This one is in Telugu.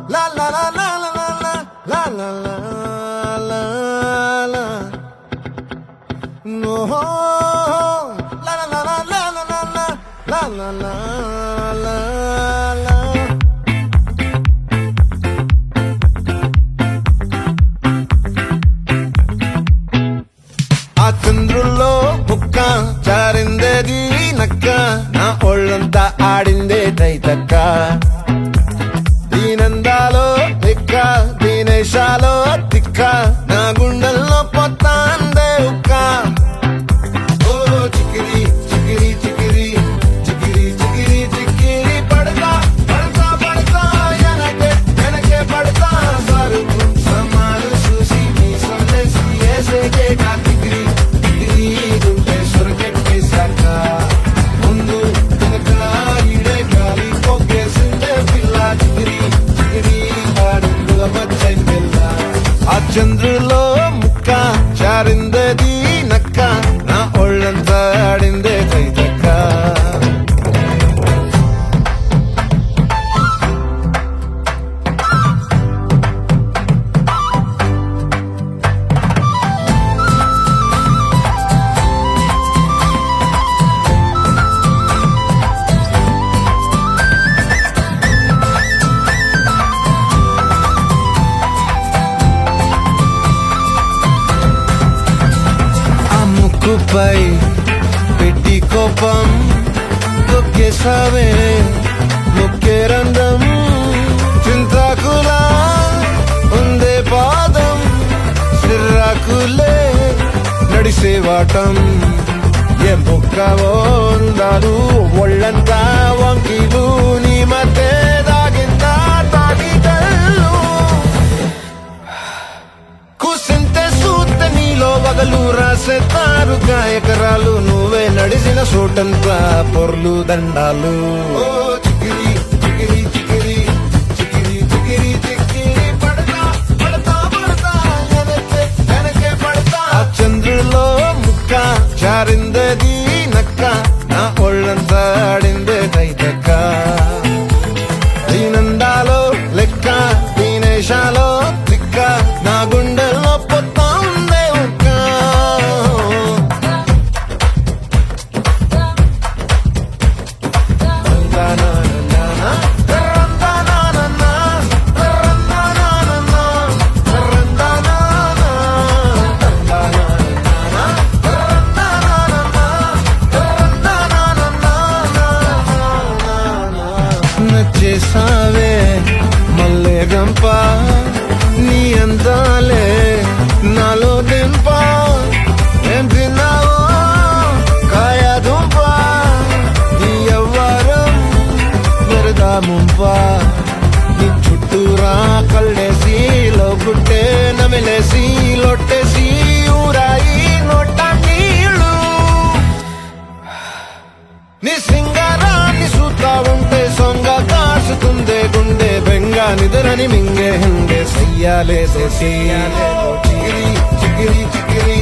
La la la la la la la la la la la. No. La la la la la la la la la la la. ఆ చంద్రుల్లో బుక్క చారిందేది నక్క నా ఒళ్ళంతా ఆడిందే తైతక్క దీనందాలో తిక్క దీనేశాలో తిక్క నా గుండెల్లో పొత్తాందే ఉక్క ఓ చికిరి చికిరి చికిరి చికిరి చికిరి చికిరి పడతా పడతా పడతా ఎనకే ఎనకే పడతా సరుకు సమాలు చూసి మీ సొల్లేసి ఏసేకే కా చికిరి చికిరి గుంటే సొరకెట్టేశాక ముందు వెనక ఈడే గాలి పొగ్గేసిందే పిల్ల చికిరి చికిరి ఆడుగుల పచ్చని పిల్ల ఆ చంద్రులో ముక్క చారిందది నక్క నా ఒళ్ళంతా ఆడిందే తైతక్క ఆ ముక్కుపై పెట్టి కోపం తొక్కేసావే ముక్కే రంధ్రం చింతాకులా ఉందే పాదం సిర్రాకులే నడిసేవాటం ఏ ముక్కవో ఉందాలు ఒళ్ళంతా వంకీలు నీ మధ్య దాగిందా తాగిదల్లు కూసింతే సూత్తే నీలో వగలు రాసేతారుగా ఎకరాలు నువ్వే నడిసిన చోటంతా పొర్లు దండాలు ఓ చికిరి చికిరి చికిరి చికిరి చికిరి చికిరి పడతా పడతా పడతా ఎనకే ఎనకే పడతా ఆ చంద్రులో ముక్క చారిందది నక్క నా ఒళ్ళంతా ఆడిందే తైతక్క దీనందాలో లెక్క దీనేశాలో తిక్క నా గుండెల్లో పొత్తా ఉందే ఉక్క నచ్చేసావే మల్లె గంప నీ అందాలే నాలో దింప ఏం తిన్నావో కాయ దుంప నీ ఎవ్వరం మెరదా ముంప నీ చుట్టూరా కళ్ళేసి లోగుట్టే నమిలేసి లొట్టేసి ఊరాయి నోట నీళ్ళు నీ సింగారాన్ని చూస్తా ఉంటే సొంగ కాసుకుందే గుండె బెంగ నిద్రని మింగే హంగే సయ్యాలే చికిరి చికిరి చికిరి